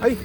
Ahí.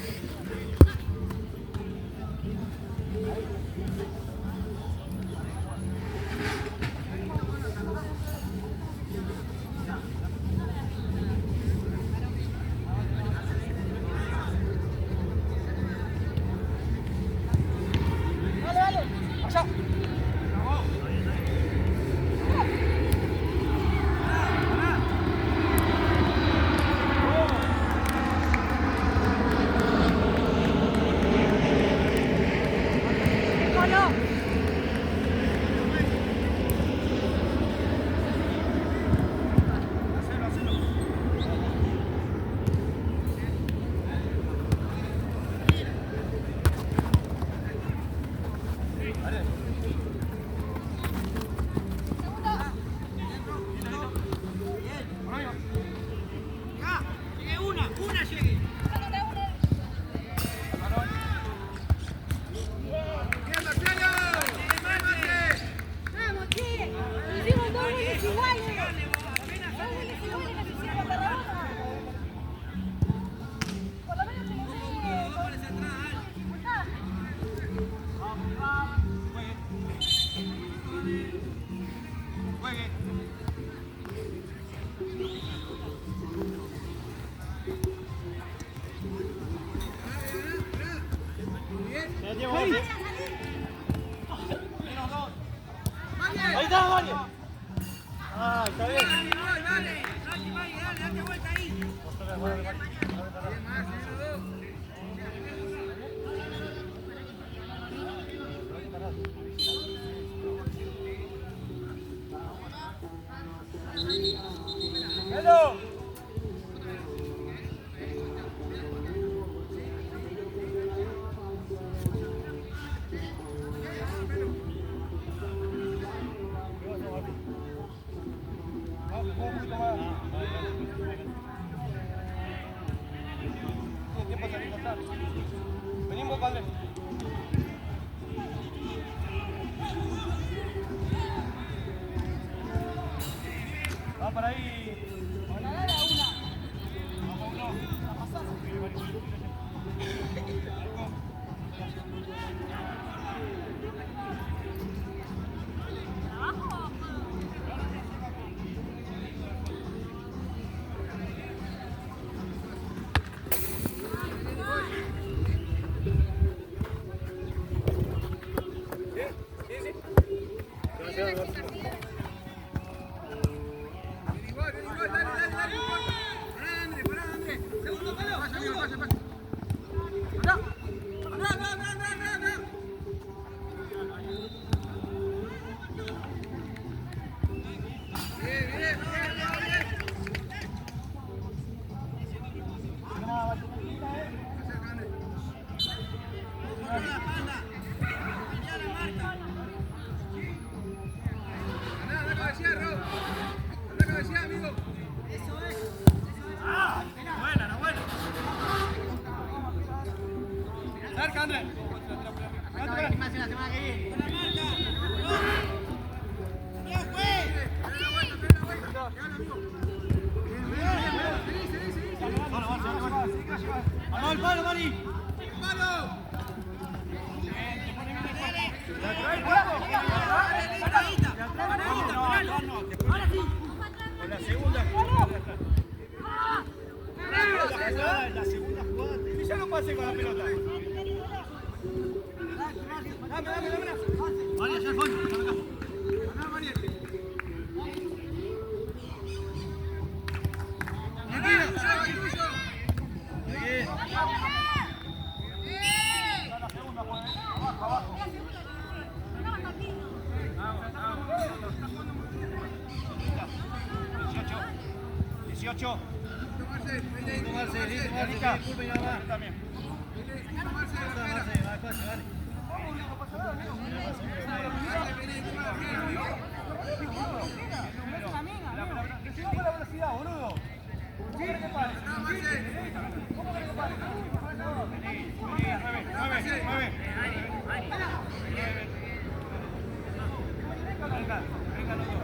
Ahí está, Mario. Ah, está bien. Dale vuelta ahí. ¡Hello! Vení un poco, Andrés. Va para ahí. Cerca, Andrés. ¡Al palo, Mari! ¡Palo! Ahora sí. En la segunda jugada. La segunda jugada. Y ya no pase con la pelota. Dame. Mari, allá al fondo. Ganá, Mari. Abajo. 18. Tomarse, disculpen ya va. También. La velocidad, boludo. ¿Cómo querés que pare? ¿Cómo querés que pare? 9. Venga los dos.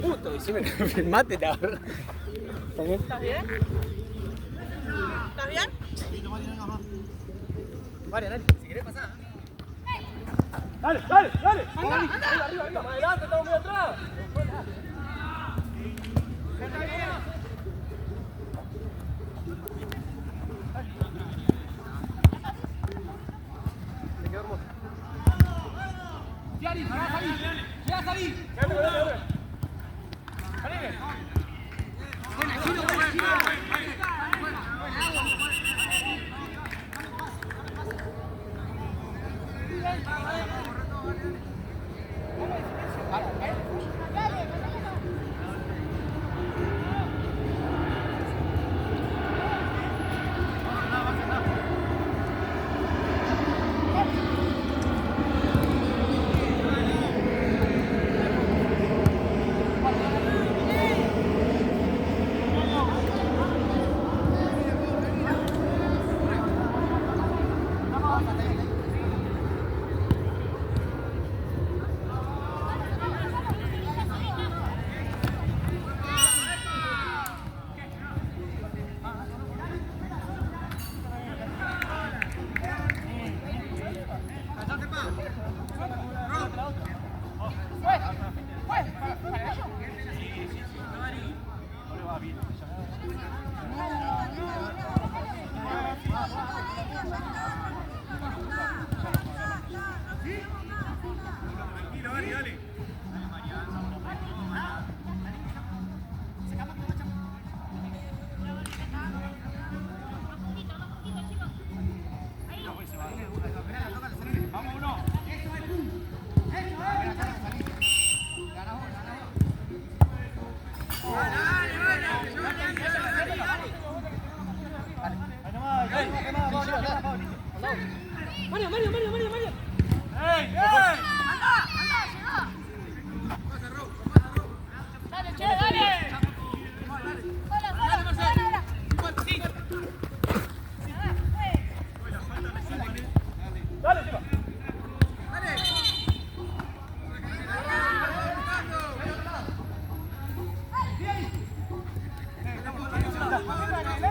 Puto, y si me filmaste, te agarro. ¿Estás bien? ¿Estás bien? ¿Estás bien? Sí, tomá, tiene más. Vale, si querés pasar. Dale. Arriba. Más adelante, estamos muy atrás. Está bien. Se quedó hermoso. Yari, para salir. Llega a salir.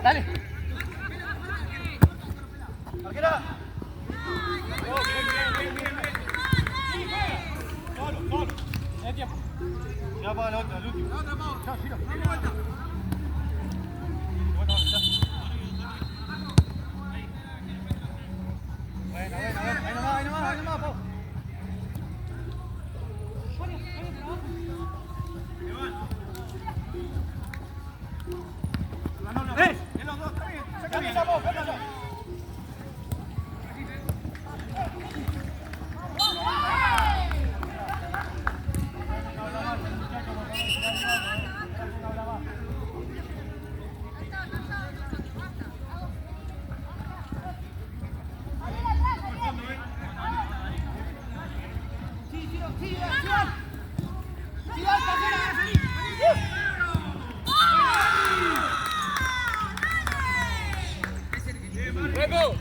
Dale. Arquera. Solo. Hay tiempo. Ya para la otra, el último. Chao, giro. Vuelta. Bueno. Ahí nomás, Pau.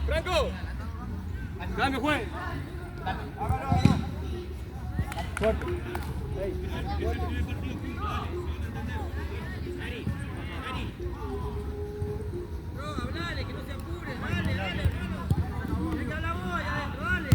Franco. Cambio, juez. Hágalo. Fuerte. Hablale, que no se apure, dale. Venga la voz adentro, dale.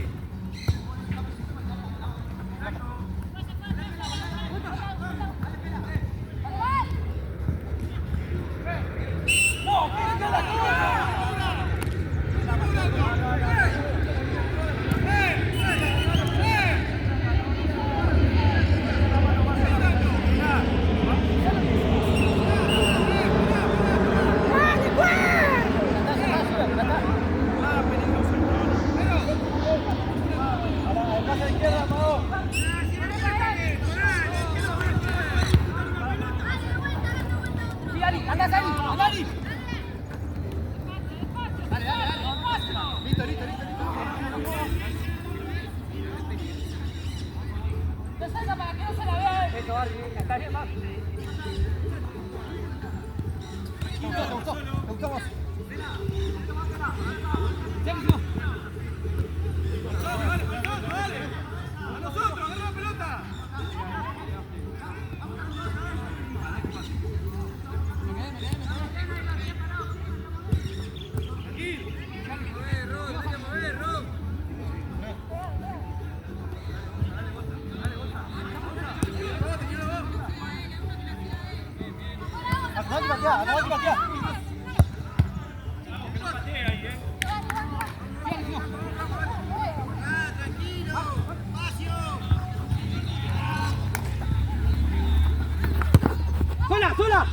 ¡Sola!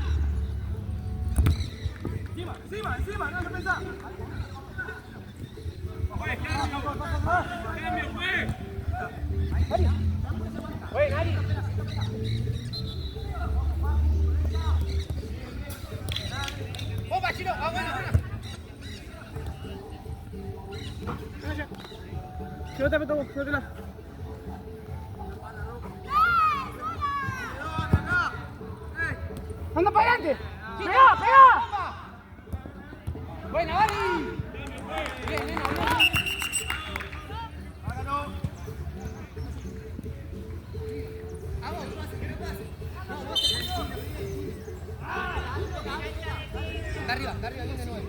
Encima, no hay que pensar. Nari. ¡Opa, Chino! ¡Buena! Chino, te meto, suéltela. ¡Anda para adelante! ¡Pega! ¡Buena, Dani! Bien. Hágalo. Vamos, que no pase. De arriba, bien de nuevo.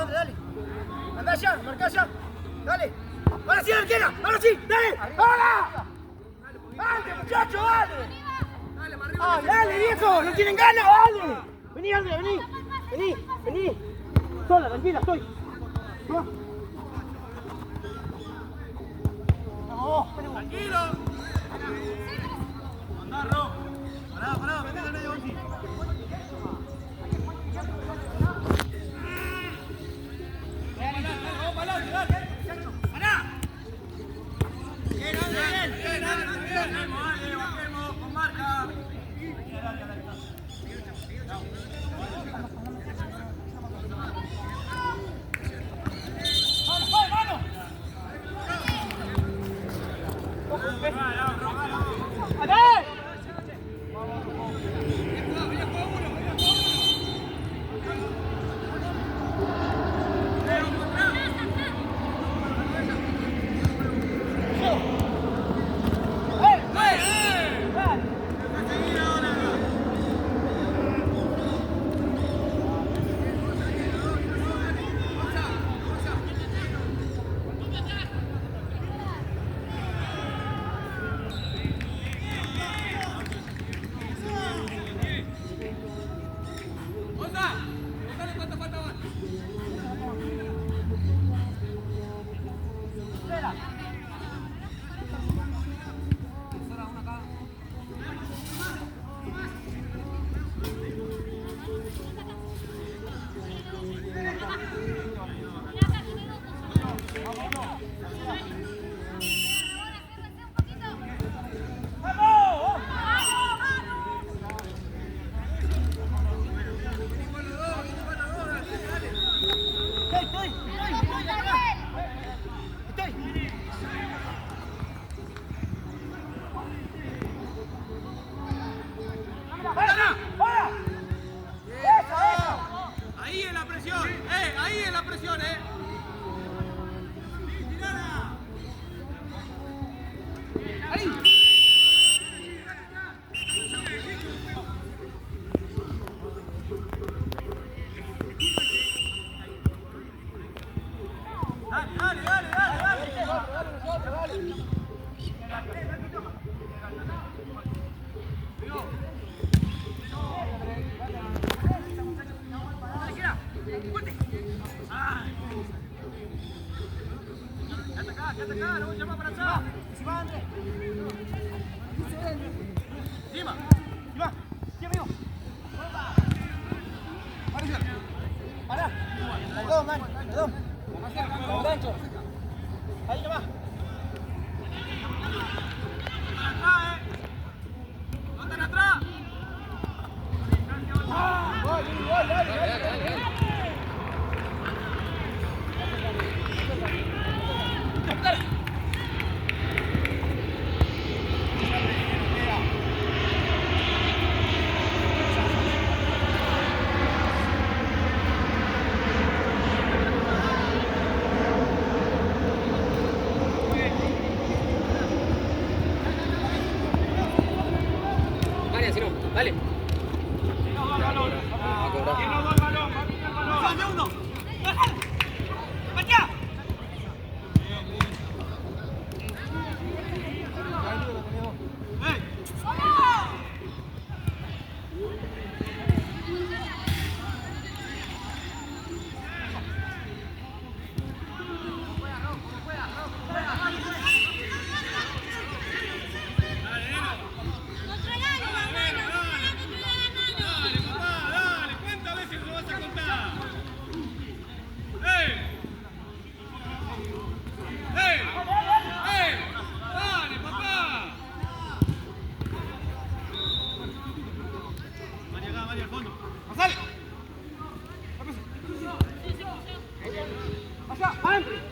Dale. Anda allá, marca allá. Dale. Ahora sí, arquera. Ahora sí, dale. ¡Ahora! ¡Dale, muchacho, dale! ¡Dale, viejo! ¡No tienen ganas, dale! Vení, Andrea, vení. Sola, tranquila, estoy. Vamos. Tranquilo. Andá, Ro. Pará, vete al medio, Bonchi. Pará. Bien. Dale, bajemos, con marca. Ahí en la presión, Ahí. Quédate acá, lo voy a llamar para atrás. Encima, Andrés. Encima. Encima. Sí, amigo. Pará. Perdón, man. Perdón. Gancho. Ahí nomás. Atrás, no están atrás. Gol. Dale.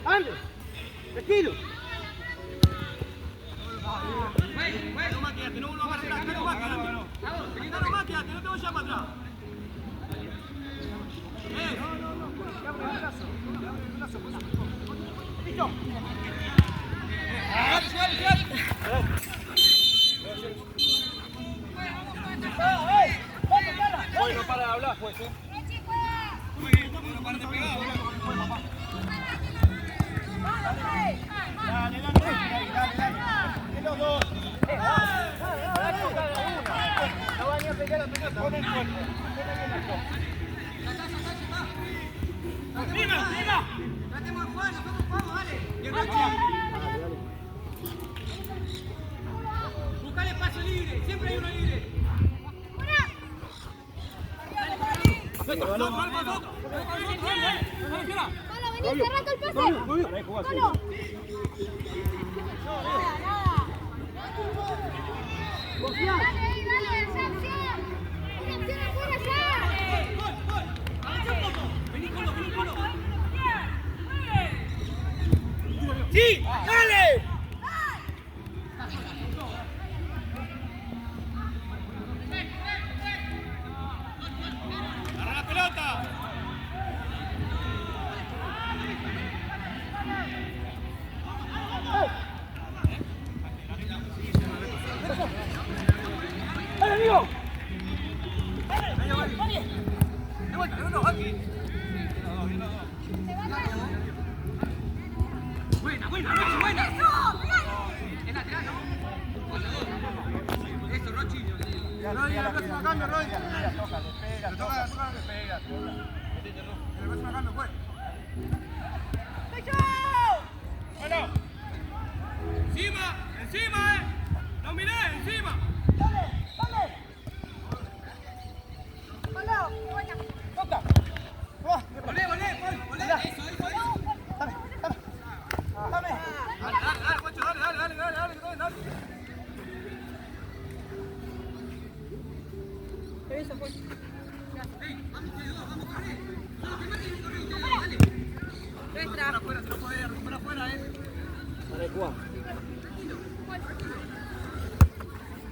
¡Ande! ¡Tranquilo! No maquillate, no vuelvas para atrás, no maquillate. No maquillate, no te vayas para atrás. ¡Listo! No para de hablar, pues, no para de pegar, Dale. Los dos. No van a pegar la pelota. Pon el cuerpo. ¡Viva! Tratemos de jugar, nosotros jugamos, dale. Y el buscale espacio libre, siempre hay uno libre. Vení, cerrate el pase. Solo. amigo! ¡Dale! ¡De vuelta, Buena, buena. Es lateral, ¿no? Eso, Rochi. Roy, el próximo cambio, Roy. Le toca, le pega. El próximo cambio, pues. Bueno. Encima, No miré, encima. Dale. Toca. Volé. Eso. Dame. Dale, Guacho, dale. Eso, pues. Vamos, corre. No, que mate el corrido, dale. Nuestra. Afuera, si no podés, recupera afuera, Dale, Cuba.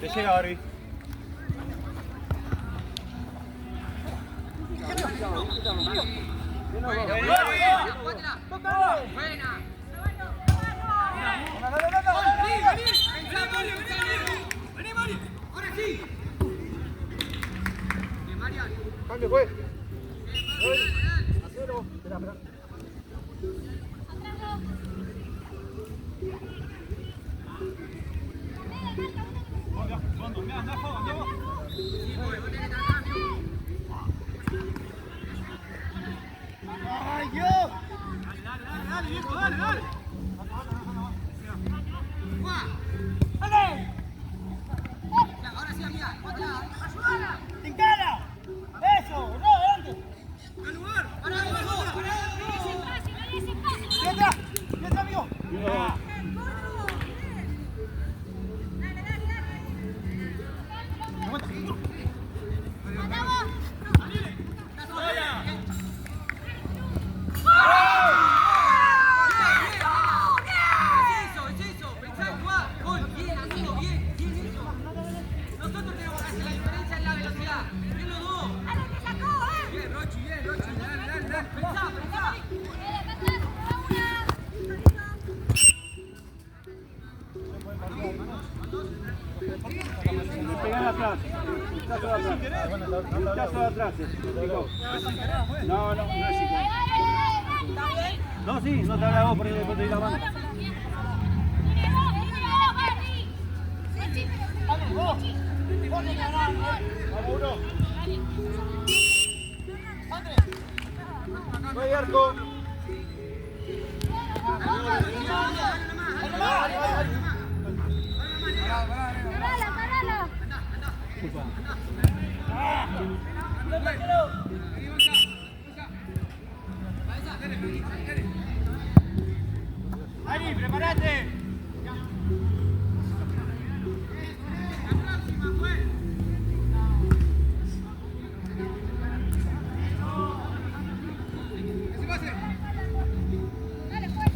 Te llega, Barbie. Buena. Vení, Mario. Ahora sí. Bien, Mariano. Cambio, pues. Dale. Acero. Espera. ¡Ay, Dios! Dale, viejo, dale. ¡Dale! Ahora sí, amiga. ¡Sin cara! ¡Eso! ¡No, adelante! ¡Al lugar! ¡Para! ¡Piensa, amigo! Pegar atrás. Caso de atrás. No es chico. No, sí, no te hablaba vos por ahí después de la mano. ¡Voy, Arco! Parala. ¡Ari, prepárate! Dale, pues.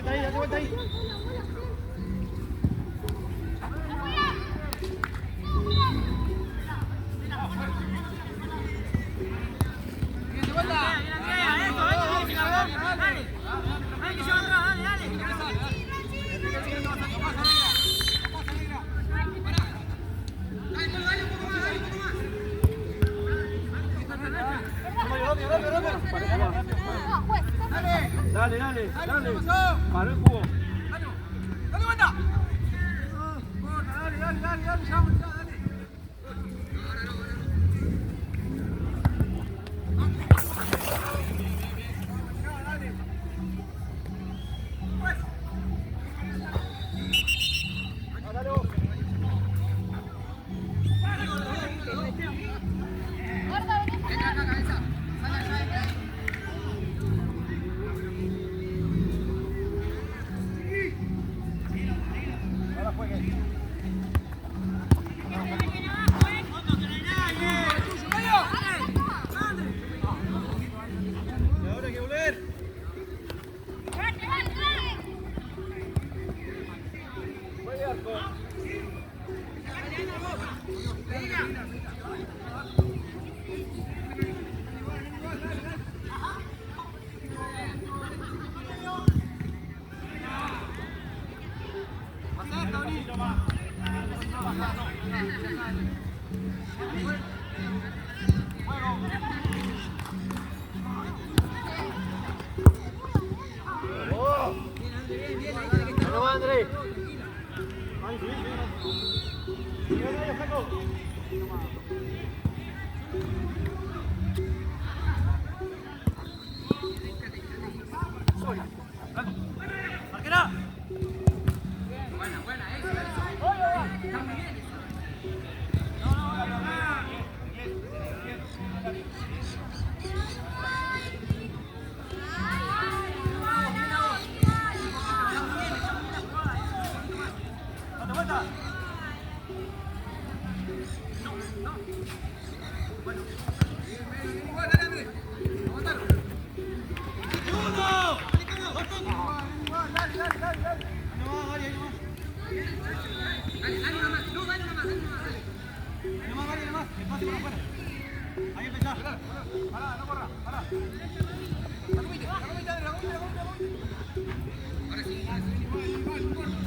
Date vuelta ahí. Dale. Paró el juego. ¡Dale, vuelta! Dale, ya, dale. Gorda, vení. Venga acá, cabeza. Sale allá. Ahora juegue. Ahora hay que volver. Voy, Arco. Marquera.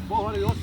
Vos, vale, vos.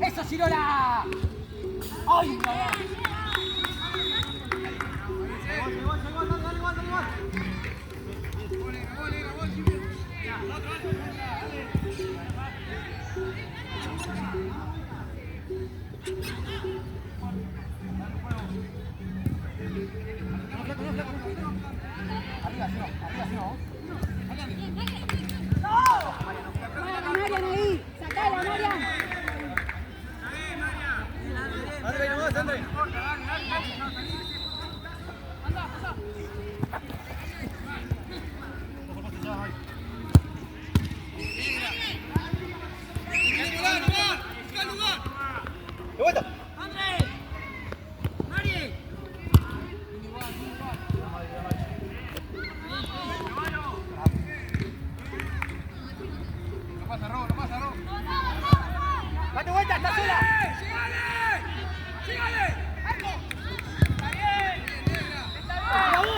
¡Eso, Cirola! ¡Ay, Marian ahí, sacala, Marian. André, nomás, André. ¡De vuelta! André. Mari. ¡Date vuelta, está sola! ¡Bravo!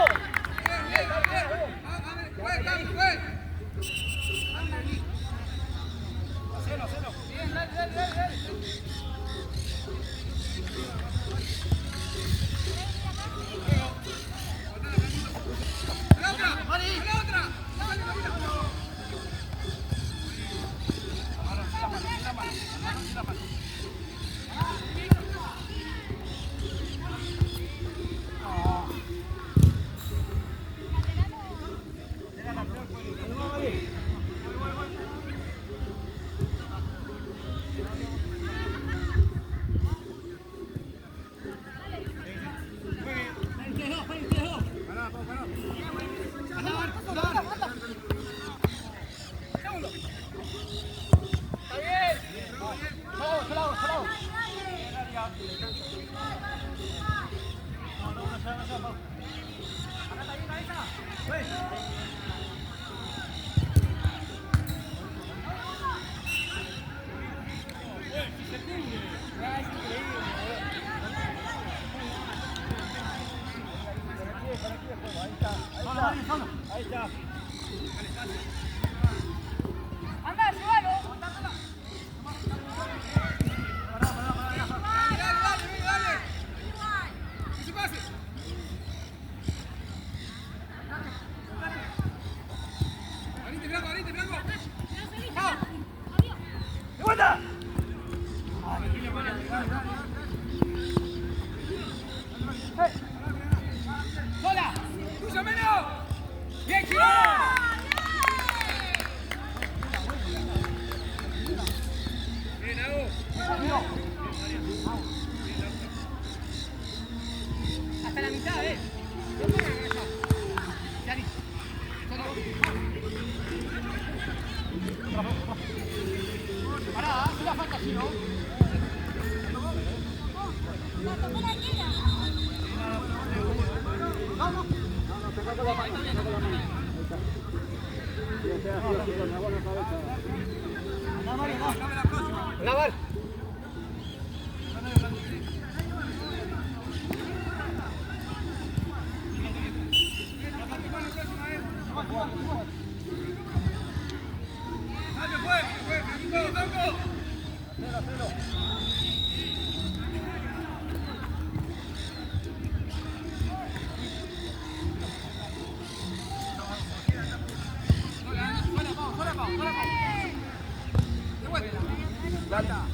Ahí está. Anda, llévalo. ¡De vuelta! ¡Sola! ¡Tuyo menos! ¡Bien, Girón! Lavar.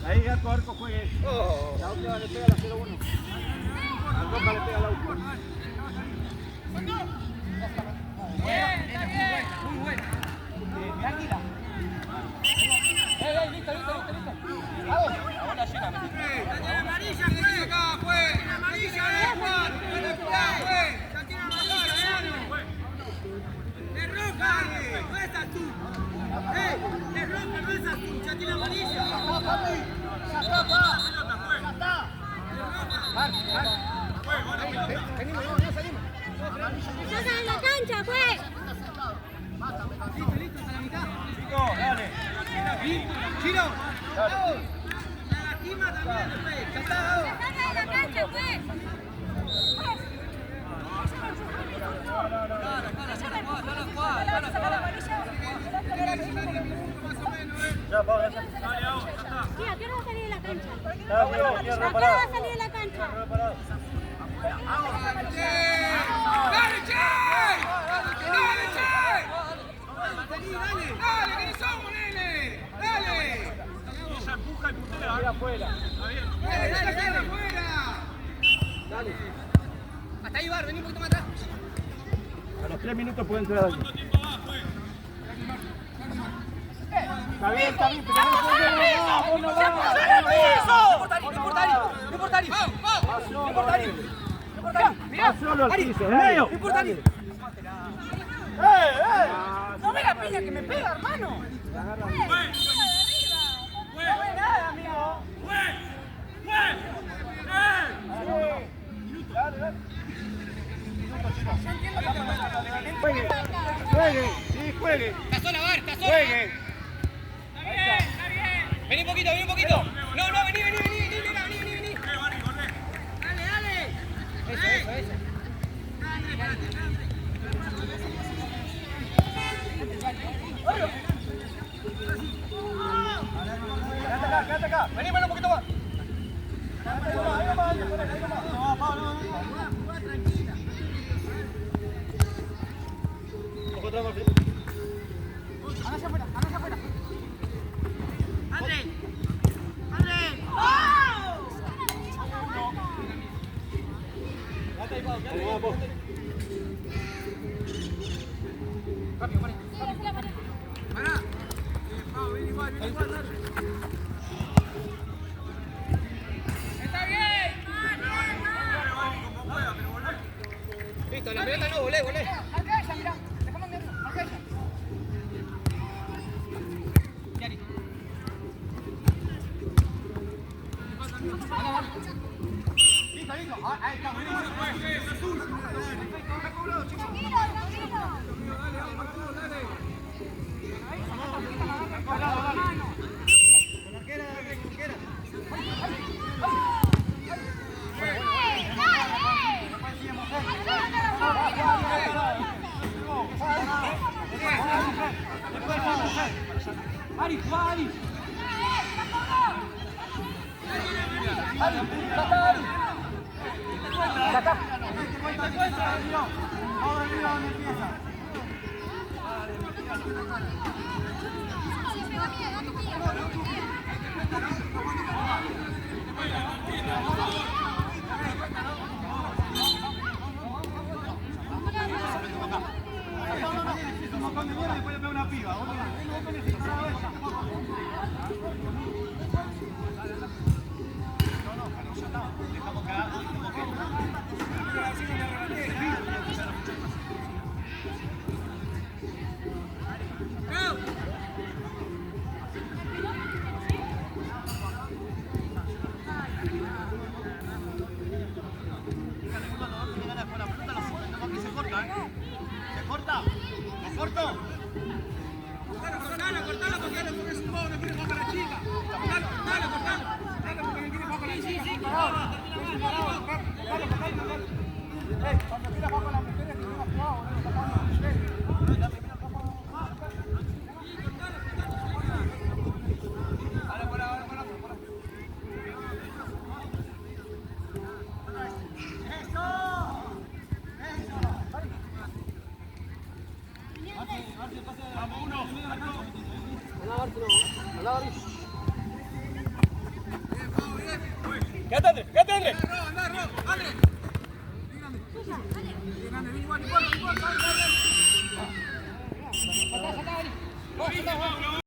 Ahí arco juegue. La última le pega la 0-1. La ropa le pega la última. Está bien. Muy bueno. Tranquila. Listo. Ahora llega. Amarilla, fue. Acá, fue. Amarilla, Juan. Ya tiene amarilla, de roja, no es azul. De roja, no es azul. Ya tiene amarilla. Ya está. Venimos, no salimos. ¡Estás en la cancha, pues! Listo, hasta la mitad. Chico, dale. Chino. La lastima también después. Ya está. ¡Estás en la cancha, pues! Ya, Pablo, ya. Sí, ¿a qué hora va a salir de la cancha? Está bien, ¿A qué hora va a salir de la cancha? ¡Dale, Che! ¡Dale, Che! ¡Dale, que somos, nene! ¡Dale! Ella empuja y putea. Afuera. Está bien. ¡Dale, afuera! Dale. Hasta ahí, Bar, vení un poquito más atrás. A los 3 minutos pueden entrar aquí. Está bien, pero no solo al piso, en medio. No ve la piña que me pega, hermano. No ve nada, amigo. Juegue, sí, juegue. Está sola, Bar, está sola. Juegue. Está bien. Vení un poquito. No, vení. Dale. Eso. Quédate acá. Vení, un poquito más. Hágase afuera. ¡André! Rápido, Mari. ¡Pará! Ven igual, dale. ¡Está bien! Listo, la pelota no, volé. Marca ella, mirá. Dejame en medio. Marca ella. Yari. Listo. Ahí está, Tranquilo. Ari, va, Ari. Ya está. Ahora mira dónde empieza. Después le pega una piba. Corto. Cortalo, cortalo, porque no porque es un bobo, no quiere jugar con la chica. Cortalo, cortalo. Dale, porque él quiere jugar con la chica. Sí, sí, parado. Cuando quiera jugar con las mujeres, que no ha jugado, no está jugando con las mujeres. Quédate, André. André. Dígame, igual, no importa, dale.